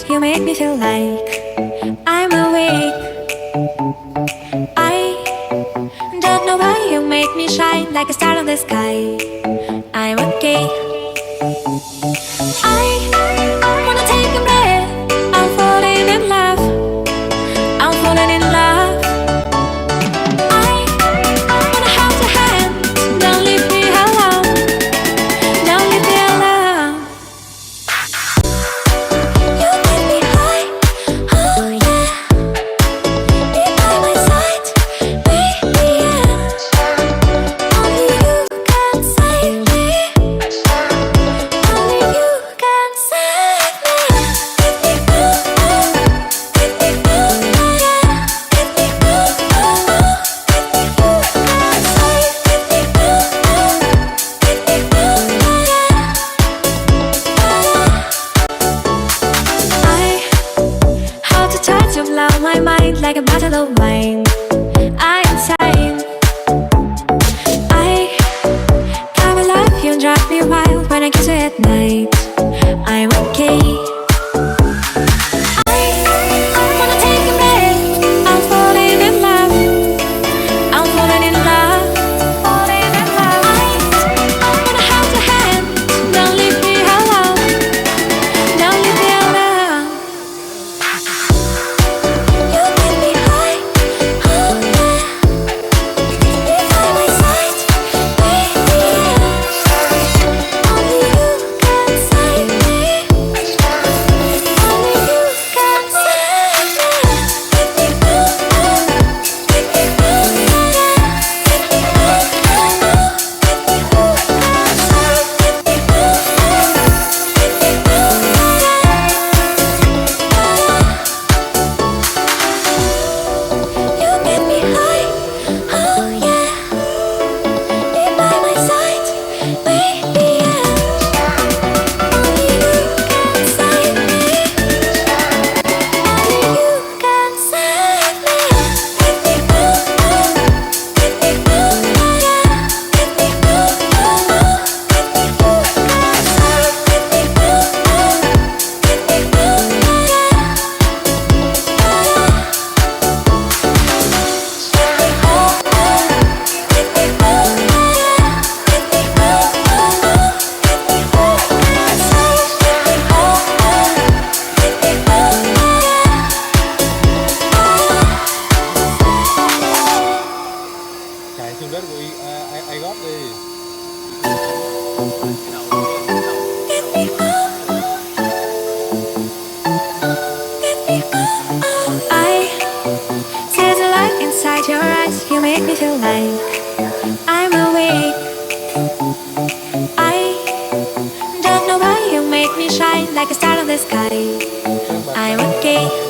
You make me feel like I'm awake. I don't know why you make me shine like a star in the sky. I'm okay. I wanna take a breath. I'm falling in love. I'm falling in love. I wanna hold your hand. Don't leave me alone. Don't leave me alone. You make me high. Oh yeah. Be by my side. Be the end. Only you can save me. Only you can save me. Get me through. Get me through. Yeah. Get me through. Get me through. Save. Get me through. Get me through. I hold the touch of love, my mind like a bottle of wine. I am insane. I come alive, you drive me wild when I kiss you at night. I'm okay. I wanna take a breath. I'm falling in love. I'm falling in love. Falling in love. I wanna hold your hand. Don't leave me alone. Don't leave me alone. You make me high. Oh yeah. Be by my side. Be the end. Only you can save me. Only you can save me. Get me through. Get me through. Yeah. Get me through. Get me through. Save. Get me through. Get me through. You get me high. Oh yeah. Be by my side. Be the end. Only you can save me. Only you can save me. Get me through. Get me through. Yeah. Get me through. Get me through. Save. Get me through. Get me through. Chạy xuống đất của ai góp đi. I see the light inside your eyes. You make me feel like I'm awake. I don't know why you make me shine like a star in the sky. I'm okay.